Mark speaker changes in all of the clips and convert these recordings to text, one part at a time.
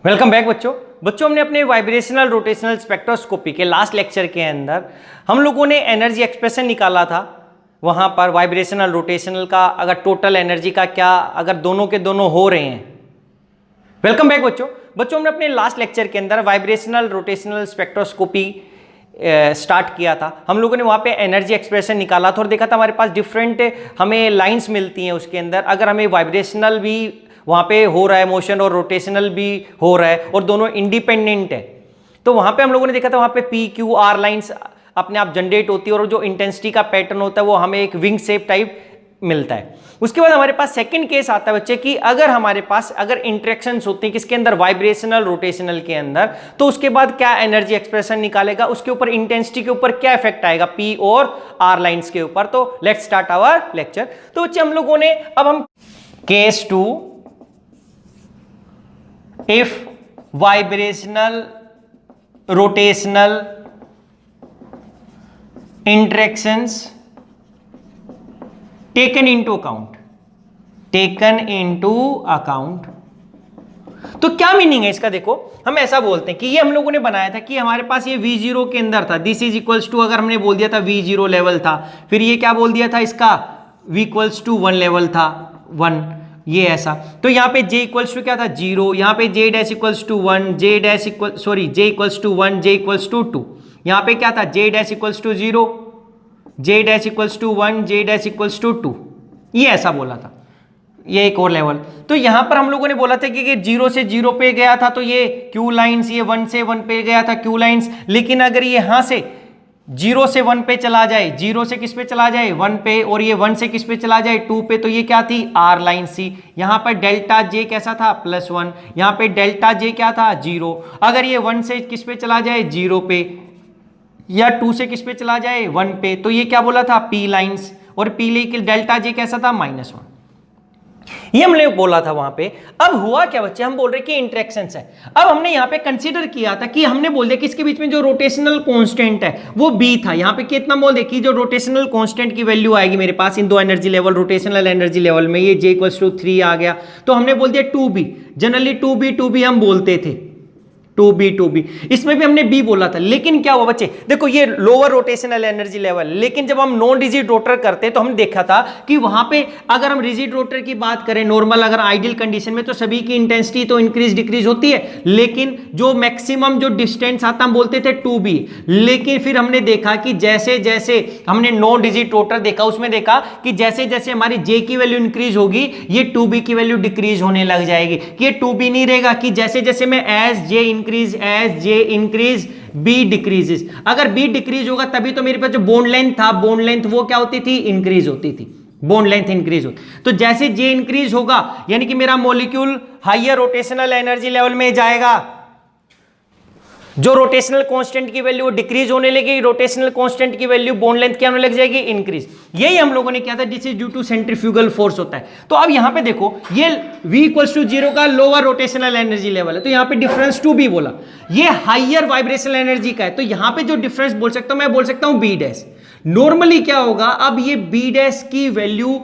Speaker 1: Welcome back बच्चों हमने अपने वाइब्रेशनल रोटेशनल स्पेक्ट्रोस्कोपी के लास्ट लेक्चर के अंदर हम लोगों ने एनर्जी एक्सप्रेशन निकाला था। वहां पर वाइब्रेशनल रोटेशनल का अगर टोटल एनर्जी का क्या अगर दोनों के दोनों हो रहे हैं। वेलकम बैक बच्चों हमने अपने लास्ट लेक्चर के अंदर वाइब्रेशनल रोटेशनल स्पेक्ट्रोस्कोपी स्टार्ट किया था। हम लोगों ने वहाँ पे एनर्जी एक्सप्रेशन निकाला था और देखा था हमारे पास डिफरेंट हमें लाइंस मिलती हैं उसके अंदर। अगर हमें वाइब्रेशनल भी वहाँ पे हो रहा है मोशन और रोटेशनल भी हो रहा है और दोनों इंडिपेंडेंट है, तो वहाँ पे हम लोगों ने देखा था वहाँ पे पी क्यू आर लाइंस अपने आप जनरेट होती है और जो इंटेंसिटी का पैटर्न होता है वो हमें एक विंग शेप टाइप मिलता है। उसके बाद हमारे पास सेकंड केस आता है बच्चे कि अगर हमारे पास अगर इंटरेक्शंस होती हैं किसके अंदर, वाइब्रेशनल रोटेशनल के अंदर, तो उसके बाद क्या एनर्जी एक्सप्रेशन निकालेगा, उसके ऊपर इंटेंसिटी के ऊपर क्या इफेक्ट आएगा पी और आर लाइंस के ऊपर। तो लेट्स स्टार्ट आवर लेक्चर। तो बच्चे हम लोगों ने अब हम case 2 if vibrational rotational interactions taken into account तो क्या मीनिंग है इसका। देखो हम ऐसा बोलते हैं कि ये हम लोगों ने बनाया था कि हमारे पास ये V0 के अंदर था, दिस इज इक्वल्स टू, अगर हमने बोल दिया था V0 लेवल था, फिर ये क्या बोल दिया था इसका V इक्वल्स टू 1 लेवल था 1, ये ऐसा। तो यहाँ पे J इक्वल्स टू क्या था 0, यहाँ पे J dash equals to 1, J equals to 1, J equals to 2, यहाँ पे क्या था J dash equals to 0, J dash equals to 1, J dash equals to 2, ये ऐसा बोला था। ये एक और लेवल। तो यहाँ पर हम लोगों ने बोला था कि 0 से 0 पे गया था तो ये Q लाइन्स, ये 1 से 1 पे गया था Q लाइन्स, लेकिन अगर ये यहाँ से 0 से 1 पे चला जाए, 0 से किस पे चला जाए 1 पे, और ये 1 से किस पे चला जाए 2 पे, तो ये क्या थी R लाइन सी। यहाँ पर डेल्टा J कैसा था +1, यहाँ पे डेल्टा J क्या था 0। अगर ये 1 से किस पे चला जाए 0 पे या 2 से किस पे चला जाए 1 पे, तो ये क्या बोला था P लाइन्स, और P लेके डेल्टा J कैसा था -1, ये हमने बोला था वहां पे। अब हुआ क्या बच्चे, हम बोल रहे कि इंटरेक्शंस है। अब हमने यहाँ पे कंसीडर किया था कि हमने बोल दिया कि इसके बीच में जो रोटेशनल कांस्टेंट है वो B था। यहाँ पे कितना बोल दे कि जो रोटेशनल कांस्टेंट की वैल्यू आएगी मेरे पास इन दो energy level, rotational energy level में, ये J इक्वल्स टू 3 आ गया, तो हमने बोल दिया 2B। जनरली 2B हम बोलते थे 2B। इसमें भी हमने B बोला था, लेकिन क्या हुआ बच्चे, देखो ये लोअर रोटेशनल एनर्जी लेवल, लेकिन जब हम नॉन रिजिड रोटर करते तो हमने देखा था कि वहां पे अगर हम रिजिड रोटर की बात करें नॉर्मल अगर आइडियल कंडीशन में, तो सभी की इंटेंसिटी तो इंक्रीज डिक्रीज होती है, लेकिन जो मैक्सिमम जो डिस्टेंस आता हम बोलते थे 2B। लेकिन फिर हमने देखा कि जैसे जैसे हमने नॉन रिजिड रोटर देखा उसमें देखा कि जैसे जैसे हमारी J की वैल्यू इंक्रीज होगी ये 2B की वैल्यू डिक्रीज होने लग जाएगी, कि ये 2B नहीं रहेगा, कि जैसे जैसे मैं as J increase B decreases. अगर B डिक्रीज होगा तभी तो मेरे पास जो बॉन्ड लेंथ था, बॉन्ड लेंथ वो क्या होती थी इंक्रीज होती थी, बॉन्ड लेंथ इंक्रीज होती। तो जैसे J इंक्रीज होगा यानी कि मेरा molecule higher rotational energy level में जाएगा, जो रोटेशनल कांस्टेंट की वैल्यू डिक्रीज होने लगेगी, रोटेशनल कांस्टेंट की वैल्यू बॉन्ड लेंथ क्या होने लग जाएगी इंक्रीज। यही हम लोगों ने किया था, this is due to centrifugal force होता है। तो अब यहां पे देखो ये V इक्वल्स टू 0 का लोअर रोटेशनल एनर्जी लेवल है, तो यहां पे डिफरेंस 2B बोला, ये हायर वाइब्रेशनल एनर्जी का है, तो यहां पे जो डिफरेंस बोल सकता हूं मैं बोल सकता हूं B डैश। नॉर्मली क्या होगा, अब ये B डैश की वैल्यू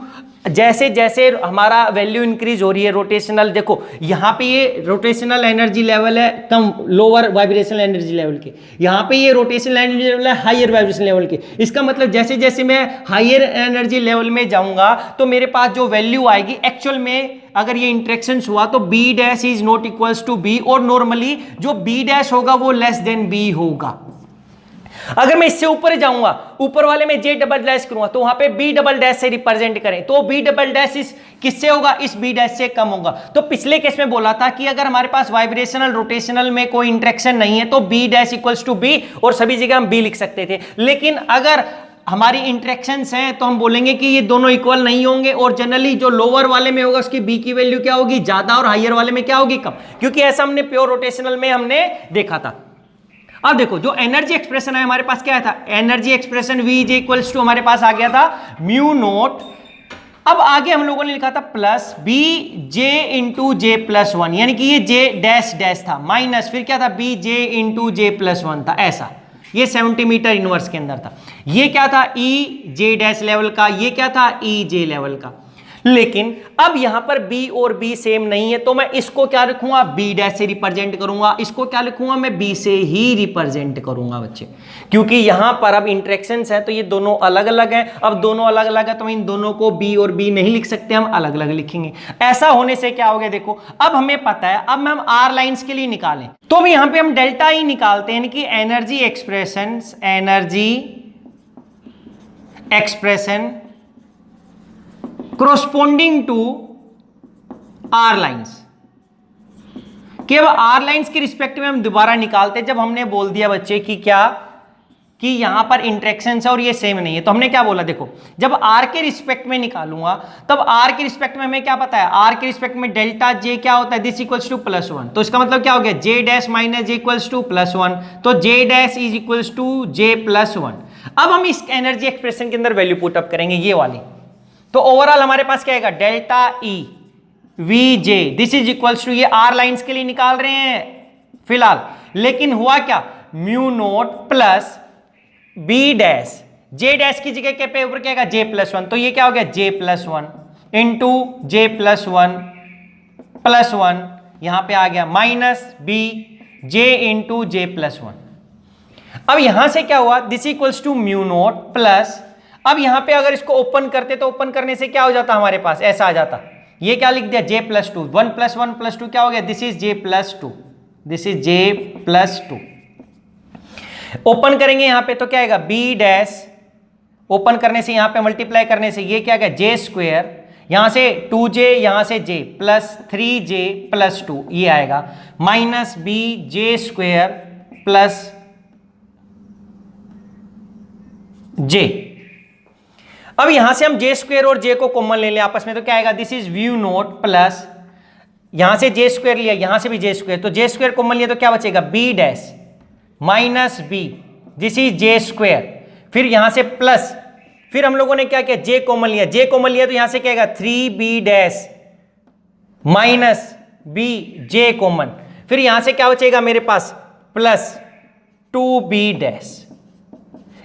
Speaker 1: जैसे जैसे हमारा वैल्यू इंक्रीज हो रही है रोटेशनल, देखो यहाँ पे ये रोटेशनल एनर्जी लेवल है कम, लोअर वाइब्रेशनल एनर्जी लेवल के, यहाँ पे ये रोटेशनल एनर्जी लेवल है हायर वाइब्रेशन लेवल के। इसका मतलब जैसे जैसे मैं हायर एनर्जी लेवल में जाऊंगा तो मेरे पास जो वैल्यू आएगी एक्चुअल में, अगर ये इंटरेक्शन हुआ तो B dash is not equals to B, और नॉर्मली जो B डैश होगा वो लेस देन B होगा। अगर मैं इससे ऊपर जाऊंगा, ऊपर वाले में J डबल डैश करूंगा तो वहां पे B डबल डैश से रिप्रेजेंट करें, तो B डबल डैश इस किससे होगा, इस B डैश से कम होगा। तो पिछले केस में बोला था कि अगर हमारे पास वाइब्रेशनल रोटेशनल में कोई इंटरेक्शन नहीं है तो B dash equals to B, और सभी जगह हम B लिख सकते थे। लेकिन अगर हमारी इंटरेक्शंस हैं तो हम बोलेंगे कि ये दोनों इक्वल नहीं होंगे, और जनरली जो लोअर वाले में होगा उसकी B की वैल्यू क्या होगी ज्यादा, और हायर वाले में क्या होगी कम, क्योंकि ऐसा हमने प्योर रोटेशनल में हमने देखा था। अब देखो जो एनर्जी एक्सप्रेशन है हमारे पास क्या था, energy expression V J equals to हमारे पास आ गया था म्यू नोट। अब आगे हम लोगों ने लिखा था plus B J into J plus 1, यानी कि ये J डैश डैश था, माइनस फिर क्या था B J into J plus 1 था, ऐसा ये 70 मीटर इनवर्स के अंदर था। ये क्या था E J डैश लेवल का, ये क्या था E J लेवल का। लेकिन अब यहां पर B और B सेम नहीं है, तो मैं इसको क्या लिखूंगा, B डैश से रिप्रेजेंट करूंगा, इसको क्या लिखूंगा, मैं B से ही रिप्रेजेंट करूंगा बच्चे, क्योंकि यहां पर अब इंटरेक्शंस है तो ये दोनों अलग अलग हैं। अब दोनों अलग अलग है तो मैं इन दोनों को B और B नहीं लिख सकते, हम अलग अलग लिखेंगे। ऐसा होने से क्या हो गया, देखो अब हमें पता है, अब हम R लाइंस के लिए निकालें तो अब यहां पर हम डेल्टा ई निकालते हैं, कि energy expression corresponding to R lines, कि अब R लाइंस के रिस्पेक्ट में हम दोबारा निकालते हैं जब हमने बोल दिया बच्चे कि क्या, कि यहां पर इंटरेक्शन है और ये सेम नहीं है। तो हमने क्या बोला, देखो जब R के रिस्पेक्ट में निकालूंगा तब R के रिस्पेक्ट में हमें क्या पता है, R के रिस्पेक्ट में डेल्टा J क्या होता है, दिस इक्वल्स टू +1, तो इसका मतलब क्या हो गया, J dash minus J equals to +1, तो J dash is equals to J +1। अब हम इस एनर्जी एक्सप्रेशन के अंदर वैल्यू पुट अप करेंगे ये वाली, तो ओवरऑल हमारे पास क्या आएगा, delta E V J this is equals to, ये आर लाइंस के लिए निकाल रहे हैं फिलहाल, लेकिन हुआ क्या, mu naught plus B dash, J dash की जगह के ऊपर क्या आएगा, जे +1, तो ये क्या हो गया, जे +1 इंटू जे +1 यहां पे आ गया minus B J into J +1। अब यहां से क्या हुआ, this equals to mu naught plus, अब यहां पे अगर इसको ओपन करते तो ओपन करने से क्या हो जाता हमारे पास, ऐसा आ जाता, ये क्या लिख दिया, J +2, 1 + 1 + 2 क्या हो गया, this is J +2, this is J +2। Open करेंगे यहां पे तो क्या आएगा, B डैश, ओपन करने से यहां पे मल्टीप्लाई करने से ये क्या आएगा, J², यहां से 2J, यहां से J प्लस 3J +2 ये आएगा, minus B J² plus J। अब यहां से हम J² और J को कॉमन ले लें आपस में, तो क्या आएगा, this is mu naught plus, यहां से J² लिया, यहां से भी J², तो J² कॉमन लिया तो क्या बचेगा, B dash minus B, this is J², फिर यहां से प्लस, फिर हम लोगों ने क्या किया, J कॉमन लिया, J कॉमन लिया तो यहां से क्या आएगा, 3B dash minus B J common, फिर यहां से क्या बचेगा मेरे पास, प्लस 2B डैश।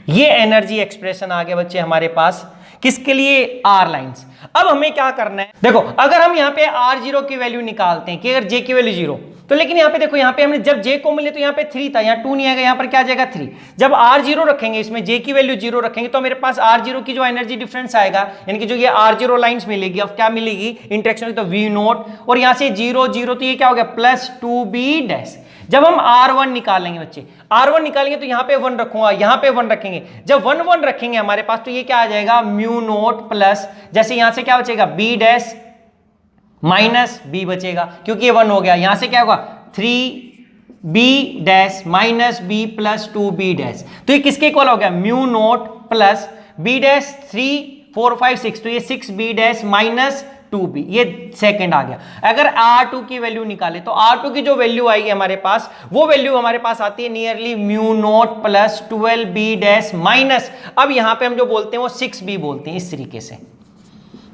Speaker 1: ये एनर्जी एक्सप्रेशन आ गया बच्चे हमारे पास, किसके लिए, आर लाइंस। अब हमें क्या करना है, देखो अगर हम यहाँ पे R0 की वैल्यू निकालते हैं कि अगर J की वैल्यू 0, तो लेकिन यहाँ पे देखो, यहाँ पे हमने जब J को मिले तो यहाँ पे 3 था, यहाँ 2 नहीं आएगा, यहाँ पर क्या आ जाएगा 3। जब R0 रखेंगे, इसमें J की वैल्यू 0 रखेंगे तो मेरे पास R0 की जो एनर्जी डिफरेंस आएगा, यानी कि जो ये R0 लाइंस मिलेगी, अब क्या मिलेगी इंटरेक्शन, तो V नोट, और यहाँ से 0 0 तो ये क्या हो गया, प्लस 2B डैश। जब हम R1 निकालेंगे बच्चे, R1 निकालेंगे तो यहाँ पे 1 रखूंगा, यहाँ पे 1 रखेंगे, जब 1 1 रखेंगे हमारे पास तो ये क्या आ जाएगा, म्यू नोट प्लस, जैसे यहां से क्या बचेगा, B डैश माइनस B बचेगा, क्योंकि ये 1 हो गया, यहां से क्या होगा, 3B dash minus B plus 2B dash, तो ये किसके इक्वल हो गया, mu naught plus B dash 3 4 5 6, तो ये 6B डैश माइनस 2B, ये सेकंड आ गया। अगर R2 की वैल्यू निकाले तो R2 की जो वैल्यू आएगी हमारे पास, वो वैल्यू हमारे पास आती है nearly mu naught plus 12B dash minus, अब यहां पे हम जो बोलते हैं वो 6B बोलते हैं, इस तरीके से।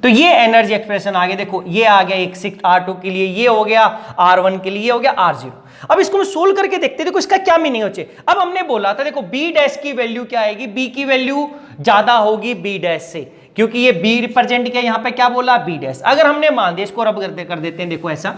Speaker 1: तो ये एनर्जी एक्सप्रेशन आ गया, देखो ये आ गया एक 6 R2 के लिए, ये हो गया R1 के लिए, ये हो गया R0। अब इसको हम सोल्व करके देखते हैं, देखो इसका क्या मीनिंग होचे। अब हमने बोला था देखो B डैश की वैल्यू क्या आएगी, B की वैल्यू ज्यादा होगी B डैश से, क्योंकि ये B रिप्रेजेंट किया, यहां पे क्या बोला, B डैश। अगर हमने मान दिया, इसको रब कर देते हैं, देखो ऐसा।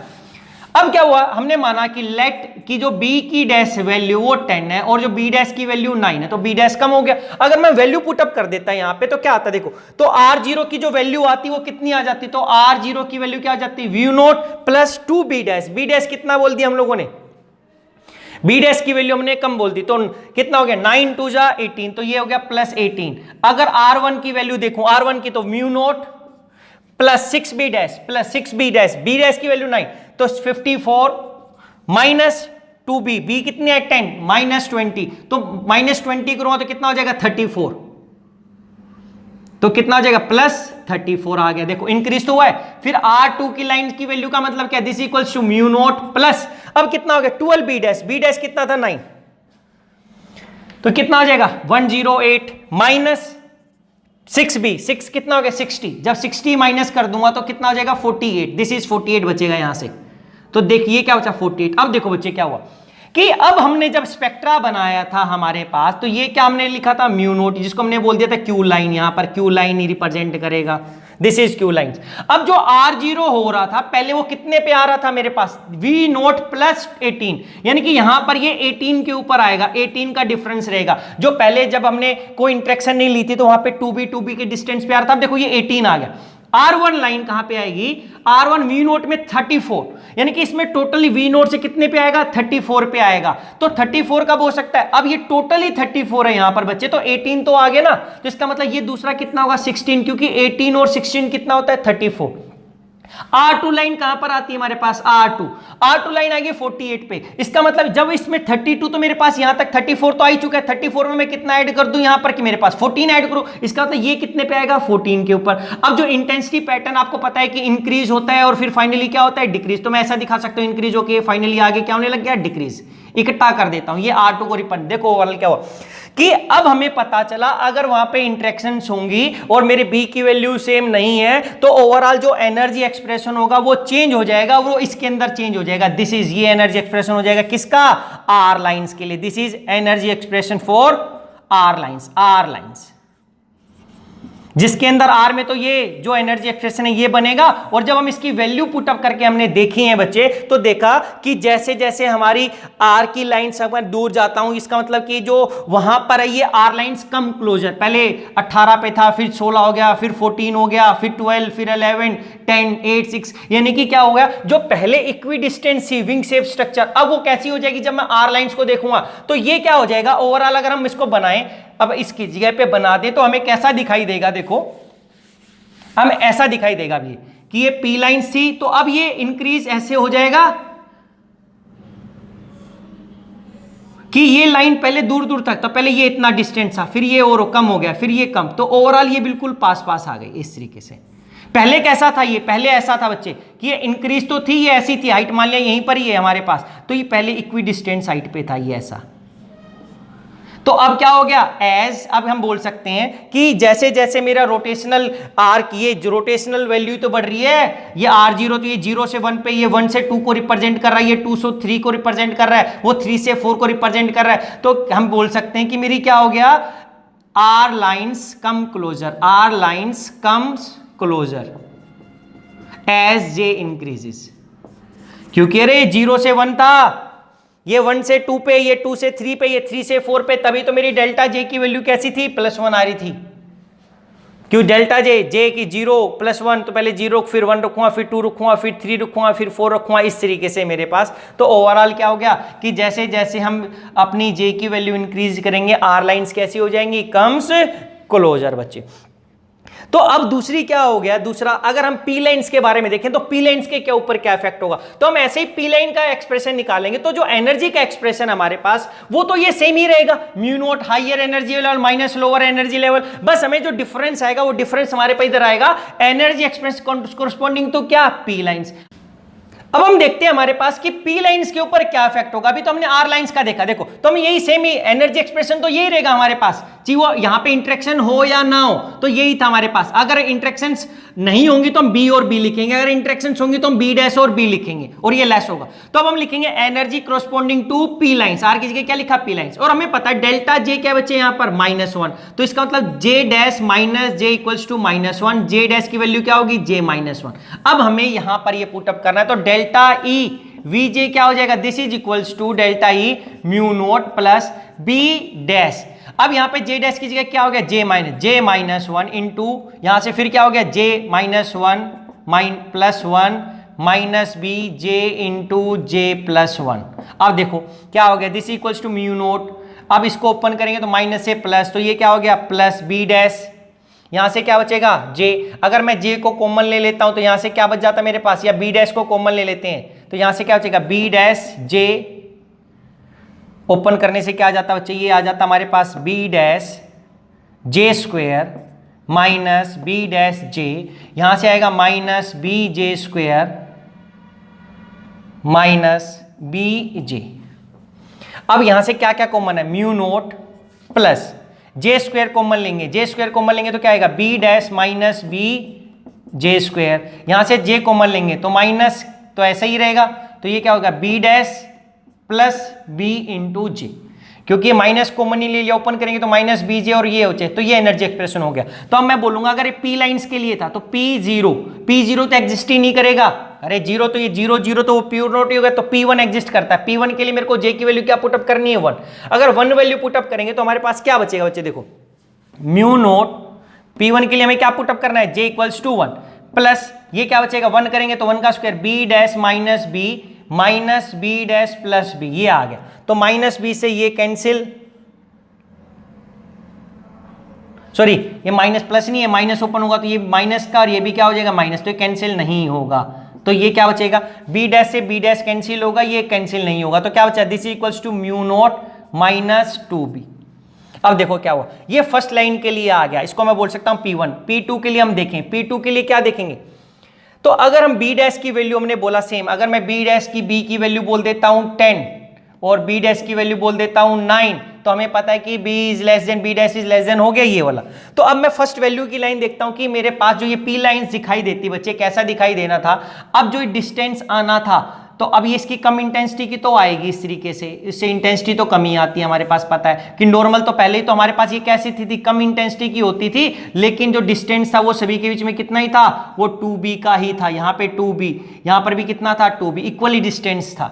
Speaker 1: अब क्या हुआ, हमने माना कि लेट की जो B की डैश वैल्यू वो 10 है और जो B डैश की वैल्यू 9 है, तो B डैश कम हो गया। अगर मैं वैल्यू पुट अप कर देता यहां पे तो क्या आता, देखो तो R0 की जो वैल्यू आती वो कितनी आ जाती, तो R0 की वैल्यू क्या आ जाती, V note plus 2B dash. B dash कितना बोल दिया हम लोगों ने, B डैश की वैल्यू हमने कम बोल दी, तो कितना हो गया, 9 2 जा 18, तो ये हो गया प्लस 18। अगर R1 की वैल्यू देखो, R1 की तो mu naught plus 6B dash plus 6B dash, B dash की वैल्यू 9, तो 54 माइनस 2B, B कितने है 10 माइनस 20, तो माइनस 20 करूंगा तो कितना हो जाएगा 34, तो कितना हो जाएगा प्लस 34 आ गया। देखो इंक्रीज तो हुआ है। फिर R2 की लाइन की वैल्यू का मतलब क्या है, this equals to mu naught plus, अब कितना हो गया 12B डैश, B डैश कितना था 9, तो कितना हो जाएगा 108 माइनस 6B, 6 कितना हो गया 60, जब 60 माइनस कर दूंगा तो कितना हो जाएगा 48, दिस इज 48 बचेगा यहां से। तो देखिए क्या बचा 48। अब देखो बच्चे क्या हुआ कि अब हमने जब स्पेक्ट्रा बनाया था हमारे पास, तो ये क्या हमने लिखा था म्यू नोट, जिसको हमने बोल दिया था क्यू लाइन, यहां पर क्यू लाइन ही रिप्रेजेंट करेगा। This is Q lines. अब जो R0 हो रहा था पहले वो कितने पे आ रहा था मेरे पास, V0 प्लस 18, यानी कि यहां पर ये 18 के ऊपर आएगा, 18 का डिफरेंस रहेगा। जो पहले जब हमने कोई इंटरेक्शन नहीं ली थी तो वहां पे 2b के डिस्टेंस पे आ रहा था, अब देखो ये 18 आ गया। R1 लाइन कहां पे आएगी, R1 V0 में 34, यानी कि इसमें टोटली V0 से कितने पे आएगा, 34 पे आएगा। तो 34 कब हो सकता है, अब ये टोटली 34 है यहां पर बच्चे, तो 18 तो आ गया ना, तो इसका मतलब ये दूसरा कितना होगा 16, क्योंकि 18 और 16 कितना होता है 34। R2 लाइन कहां पर आती है हमारे पास, R2 लाइन आ गई 48 पे, इसका मतलब जब इसमें 32 तो मेरे पास यहां तक 34 तो आ ही चुका है, 34 में मैं कितना ऐड कर दूं यहां पर कि मेरे पास 14 ऐड करूं, इसका मतलब ये कितने पे आएगा 14 के ऊपर। अब जो इंटेंसिटी पैटर्न आपको पता है कि इंक्रीज होता है और फिर फाइनली क्या होता है डिक्रीज, तो मैं ऐसा दिखा सकता हूं इंक्रीज होके फाइनली आगे क्या होने लग गया डिक्रीज। इकट्ठा कर देता हूं ये R2 को रिपन, देखो ओवरऑल क्या हुआ कि अब हमें पता चला अगर वहां पे इंटरेक्शंस होंगी और मेरे बी की वैल्यू सेम नहीं है तो ओवरऑल जो एनर्जी एक्सप्रेशन होगा वो चेंज हो जाएगा, वो इसके अंदर चेंज हो जाएगा। दिस इज ये एनर्जी एक्सप्रेशन हो जाएगा किसका, आर लाइंस के लिए। This is energy expression for R lines, जिसके अंदर आर में तो ये जो एनर्जी एक्सप्रेशन है ये बनेगा। और जब हम इसकी वैल्यू पुट अप करके हमने देखी है बच्चे, तो देखा कि जैसे जैसे हमारी आर की लाइन से मैं दूर जाता हूं, इसका मतलब कि जो वहां पर है ये आर लाइंस कम क्लोजर, पहले 18 पे था, फिर 16 हो गया, फिर 14 हो गया, फिर 12, फिर 11, 10, 8, 6, यानी कि क्या हो गया, जो पहले इक्वी डिस्टेंस थी विंग शेप स्ट्रक्चर, अब वो कैसी हो जाएगी जब मैं आर लाइंस को देखूंगा, तो ये क्या हो जाएगा ओवरऑल। अगर हम इसको बनाएं, अब इसकी जगह पे बना दे तो हमें कैसा दिखाई देगा, देखो हम ऐसा दिखाई देगा भी कि ये पी लाइंस थी, तो अब ये इंक्रीज ऐसे हो जाएगा कि ये लाइन पहले दूर दूर तक, तो पहले ये इतना डिस्टेंस था, फिर ये और कम हो गया, फिर ये कम, तो ओवरऑल ये बिल्कुल पास पास आ गई इस तरीके से। पहले कैसा था, ये पहले ऐसा था बच्चे कि ये इंक्रीज तो थी, ये ऐसी थी हाइट, मान लिया यहीं पर ही है हमारे पास, तो ये पहले इक्वी डिस्टेंस हाइट पे था ये ऐसा। तो अब क्या हो गया, एज अब हम बोल सकते हैं कि जैसे जैसे मेरा रोटेशनल आर्क, ये रोटेशनल वैल्यू तो बढ़ रही है, ये R0 तो ये 0 से 1 पे, ये 1 से 2 को रिप्रेजेंट कर रहा है, ये 2 से 3 को रिप्रेजेंट कर रहा है, वो 3 से 4 को रिप्रेजेंट कर रहा है, तो हम बोल सकते हैं कि मेरी क्या हो गया, R lines come closer as J increases, क्योंकि अरे 0 से 1 था, ये 1 से 2 पे, ये 2 से 3 पे, ये 3 से 4 पे, तभी तो मेरी डेल्टा जे की वैल्यू कैसी थी, +1 आ रही थी। क्यों डेल्टा जे की 0 +1, तो पहले 0 फिर 1 रखूंगा, फिर 2 रखूंगा, फिर 3 रखूंगा, फिर 4 रखूंगा, इस तरीके से मेरे पास। तो ओवरऑल क्या हो गया कि जैसे जैसे हम अपनी जे की वैल्यू इंक्रीज करेंगे, आर लाइंस कैसी हो जाएंगी, कम्स क्लोजर बच्चे। तो अब दूसरी क्या हो गया, दूसरा अगर हम पी लाइंस के बारे में देखें तो पी लाइंस के क्या ऊपर क्या इफेक्ट होगा, तो हम ऐसे ही पी लाइन का एक्सप्रेशन निकालेंगे, तो जो एनर्जी का एक्सप्रेशन हमारे पास वो तो ये सेम ही रहेगा, mu naught higher energy level minus lower energy level, बस हमें जो डिफरेंस आएगा वो डिफरेंस हमारे पास इधर आएगा एनर्जी एक्सप्रेशन कोरस्पॉन्डिंग तो क्या पी लाइंस। अब हम देखते हैं हमारे पास कि पी लाइंस के ऊपर क्या इफेक्ट होगा। अभी तो हमने आर लाइंस का देखा, देखो तो हम यही सेम ही एनर्जी एक्सप्रेशन तो यही रहेगा हमारे पास, चाहे वो यहां पे इंटरेक्शन हो या ना हो, तो यही था हमारे पास। अगर इंटरेक्शंस नहीं होंगी तो हम बी और बी लिखेंगे, अगर इंटरेक्शंस होंगी तो हम बी डैश और बी लिखेंगे, और ये लेस होगा, तो अब हम लिखेंगे energy corresponding to P lines. R की जगह क्या लिखा, पी लाइंस, और हमें पता है डेल्टा जे क्या बचे यहां पर -1, तो इसका मतलब J dash minus J equals to -1, J dash की वैल्यू क्या होगी, जे -1। अब हमें यहां पर ये पुट अप करना है, तो डेल्टा ई वी जे क्या हो जाएगा, this is equals to delta E mu naught plus B dash. अब यहां पे जे डैश की जगह क्या हो गया, जे माइनस 1 इंटू यहां से फिर क्या हो गया, J -1 +1 minus B J into J +1। अब देखो क्या हो गया, this equals to mu naught, अब इसको ओपन करेंगे तो माइनस से प्लस, तो ये क्या हो गया प्लस बी डैश, यहां से क्या बचेगा जे, अगर मैं जे को कॉमन ले लेता हूं तो यहां से क्या बच जाता है मेरे पास, या बी डैश को कॉमन ले लेते हैं तो यहां से क्या बचेगा, बी डैश जे, ओपन करने से क्या आ जाता बच्चे, ये आ जाता हमारे पास B dash J square minus B dash J, यहां से आएगा minus B J square minus B J. अब यहां से क्या क्या कॉमन है, mu naught plus J square common लेंगे, जे स्क्वायर कॉमन लेंगे तो क्या आएगा, B dash minus B J square, यहां से जे कॉमन लेंगे तो माइनस, तो ऐसा ही रहेगा, तो ये क्या होगा B dash plus B into J, क्योंकि ये माइनस कॉमन नहीं ले लिया, ओपन करेंगे तो माइनस बीजे और ये हो जाए, तो ये एनर्जी एक्सप्रेशन हो गया। तो अब मैं बोलूंगा अगर ये पी लाइंस के लिए था तो P0 तो एग्जिस्ट ही नहीं करेगा। अरे जीरो तो ये जीरो जीरो तो वो प्योर नोट ही होगा, तो P1 एग्जिस्ट करता है। P1 के लिए मेरे को J की वैल्यू क्या पुटअप करनी है 1। अगर 1 वैल्यू पुटअप करेंगे तो हमारे पास क्या बचेगा बच्चे, देखो म्यू नोट P1 के लिए हमें क्या पुटअप करना है, J इक्वल्स टू 1 प्लस ये क्या बचेगा 1 करेंगे तो 1 का square B dash minus B dash plus B, ये आ गया। तो माइनस B से ये कैंसिल, सॉरी ये माइनस प्लस नहीं है, माइनस ओपन होगा तो ये माइनस का और ये भी क्या हो जाएगा माइनस, तो ये कैंसिल नहीं होगा। तो ये क्या बचेगा, B डैश से B डैश कैंसिल होगा, ये कैंसिल नहीं होगा, तो क्या बचा, this equals to mu naught minus 2B। अब देखो क्या हुआ, ये फर्स्ट लाइन के लिए आ गया, इसको मैं बोल सकता हूं P1। P2 के लिए हम देखें, P2 के लिए क्या देखेंगे, तो अगर हम B डैश की वैल्यू हमने बोला सेम, अगर मैं B डैश की B की वैल्यू बोल देता हूं 10 और B डैश की वैल्यू बोल देता हूं 9, तो हमें पता है कि B is less than B dash is less than, हो गया ये वाला। तो अब मैं फर्स्ट वैल्यू की लाइन देखता हूं कि मेरे पास जो ये P लाइंस दिखाई देती बच्चे, कैसा दिखाई देना था, अब जो डिस्टेंस आना था, तो अब ये इसकी कम इंटेंसिटी की तो आएगी इस तरीके से, इससे इंटेंसिटी तो कम ही आती है, हमारे पास पता है कि नॉर्मल तो पहले ही तो हमारे पास ये कैसी थी, कम इंटेंसिटी की होती थी, लेकिन जो डिस्टेंस था वो सभी के बीच में कितना ही था, वो 2b का ही था। यहाँ पे 2b, यहाँ पर भी कितना था 2b, इक्वली डिस्टेंस था।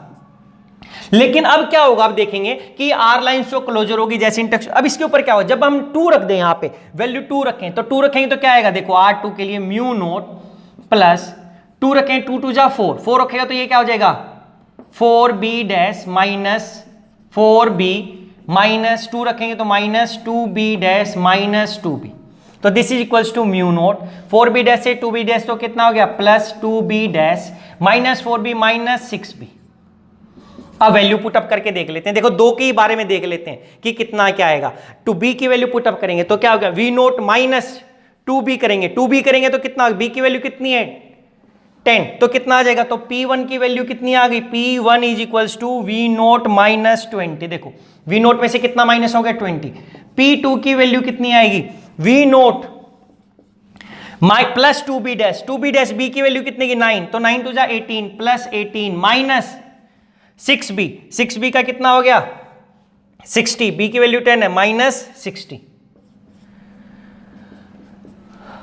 Speaker 1: लेकिन अब क्या होगा, अब देखेंगे कि आर लाइन जो क्लोजर होगी जैसे इंटरेक्शन, अब इसके ऊपर क्या होगा, जब हम 2 रख दें यहाँ पे वैल्यू 2 रखें, तो 2 रखेंगे तो क्या आएगा, देखो R2 के लिए म्यू नोट प्लस 2 रखें 2 2 जा 4 रखेगा तो ये क्या हो जाएगा 4b dash minus 4b minus 2 रखेंगे तो minus 2b dash minus 2b, तो this is equals to mu naught 4b dash से 2b डैश तो कितना हो गया plus 2b dash minus 4b minus 6b। अब वैल्यू पुटअप करके देख लेते हैं, देखो 2 के बारे में देख लेते हैं कि कितना क्या आएगा। टू बी की वैल्यू पुटअप करेंगे तो क्या होगा, वी नोट माइनस 2b करेंगे, 2b करेंगे तो कितना, b की वैल्यू कितनी है 10, तो कितना आ जाएगा, तो P1 की वैल्यू कितनी आ गई, P1 is equals to V naught minus 20। देखो वी नोट में से कितना माइनस हो गया 20। P2 की वैल्यू कितनी आएगी, V naught plus 2b dash b की वैल्यू कितनी की 9, तो 9 टू जा 18 प्लस 18 माइनस 6b का कितना हो गया 60, b की वैल्यू 10 है माइनस 60।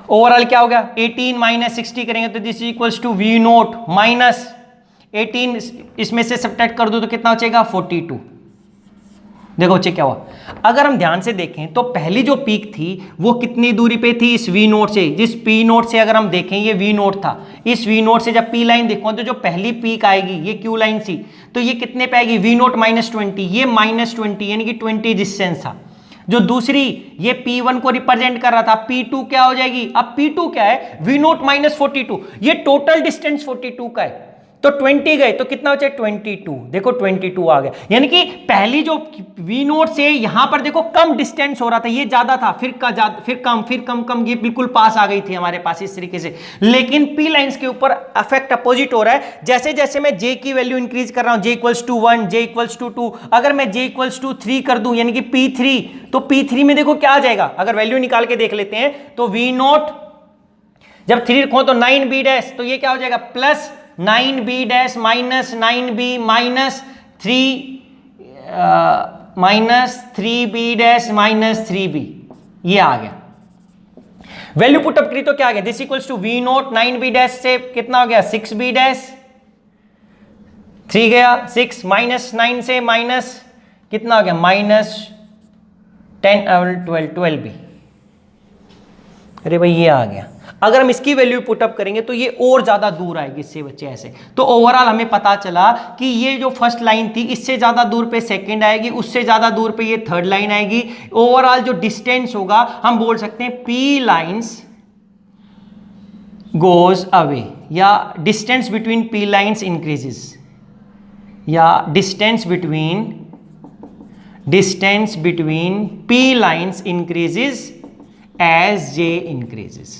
Speaker 1: ओवरऑल क्या हो गया 18 माइनस 60 करेंगे तो this equals to V naught minus 18, इसमें से सब्ट्रैक्ट कर दो तो कितना बचेगा 42। देखो बच्चे क्या हुआ, अगर हम ध्यान से देखें तो पहली जो पीक थी वो कितनी दूरी पे थी, इस वी नोट से, जिस पी नोट से अगर हम देखें ये वी नोट था, इस वी नोट से जब पी लाइन देखो तो जो पहली पीक आएगी ये क्यू लाइन सी, तो ये कितने पे आएगी वी नोट माइनस 20, ये माइनस 20 यानी कि 20 डिस्टेंस था। जो दूसरी ये P1 को रिप्रेजेंट कर रहा था, P2 क्या हो जाएगी, अब P2 क्या है वी नोट माइनस 42, ये टोटल डिस्टेंस 42 का है, तो 20 गए तो कितना बचे 22, देखो 22 आ गया। यानी कि पहली जो वी नोट से यहां पर देखो कम डिस्टेंस हो रहा था, ये ज्यादा था, फिर कम, ये बिल्कुल पास आ गई थी हमारे पास इस तरीके से। लेकिन पी लाइंस के ऊपर इफेक्ट अपोजिट हो रहा है, जैसे जैसे मैं जे की वैल्यू इंक्रीज कर रहा हूं, J equals to 1, J equals to 2, अगर मैं जे इक्वल्स टू 3 कर दूं यानी कि P3, तो P3 में देखो क्या आ जाएगा, अगर वैल्यू निकाल के देख लेते हैं तो वी नोट जब 3 रखो तो 9b डैश, तो ये क्या हो जाएगा plus 9b dash minus 9b minus 3b dash minus 3b, ये आ गया। वैल्यू पुटअप करी तो क्या आ गया, this equals to V naught 9b dash से कितना हो गया 6b डैश, 3 गया 6 माइनस 9 से माइनस कितना हो गया माइनस 12b। अरे भाई ये आ गया। अगर हम इसकी वैल्यू पुटअप करेंगे तो ये और ज्यादा दूर आएगी इससे बच्चे ऐसे, तो ओवरऑल हमें पता चला कि ये जो फर्स्ट लाइन थी इससे ज्यादा दूर पे सेकंड आएगी, उससे ज्यादा दूर पे ये थर्ड लाइन आएगी। ओवरऑल जो डिस्टेंस होगा हम बोल सकते हैं पी लाइंस गोज अवे, या distance between P lines increases, या distance between P lines increases as j increases।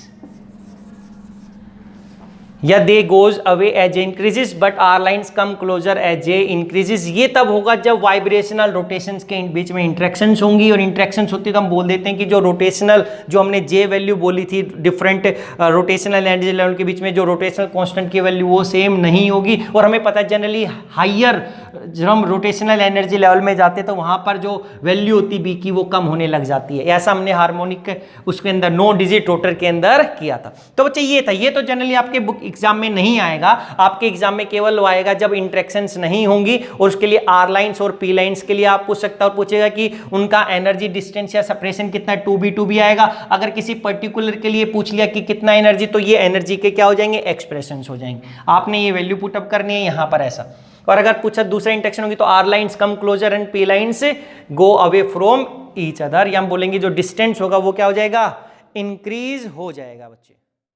Speaker 1: या they goes away as A increases but are lines come closer as A increases. ये तब होगा जब vibrational rotations के बीच में interactions होंगी, और इंटरेक्शंस होती तो हम बोल देते हैं कि जो रोटेशनल, जो हमने जे वैल्यू बोली थी डिफरेंट रोटेशनल एनर्जी लेवल के बीच में, जो रोटेशनल कांस्टेंट की वैल्यू वो सेम नहीं होगी। और हमें पता है जनरली हाइयर जब हम रोटेशनल एनर्जी लेवल में जाते हैं तो वहां पर जो वैल्यू होती बी की वो कम होने लग जाती है। ऐसा हमने हार्मोनिक उसके अंदर 9 डिजिट रोटर के अंदर किया था। तो बच्चे ये था, ये तो जनरली आपके बुक एग्जाम में नहीं आएगा, आपके एग्जाम में केवल आएगा जब इंटरेक्शंस नहीं होंगी, और उसके लिए आर लाइंस और पी लाइंस के लिए आप पूछ सकता और पूछेगा कि उनका एनर्जी डिस्टेंस या सेपरेशन कितना है, 2b आएगा। अगर किसी पर्टिकुलर के लिए पूछ लिया कि कितना एनर्जी, तो ये एनर्जी के क्या हो जाएंगे, एक्सप्रेशंस हो जाएंगे। आपने ये वैल्यू पुटअप करनी है यहां पर ऐसा। और अगर पूछा दूसरा इंटरेक्शन होगी तो R lines come closer and P lines go away from each other, या हम बोलेंगे जो डिस्टेंस होगा वो क्या हो जाएगा, इंक्रीज हो जाएगा बच्चे।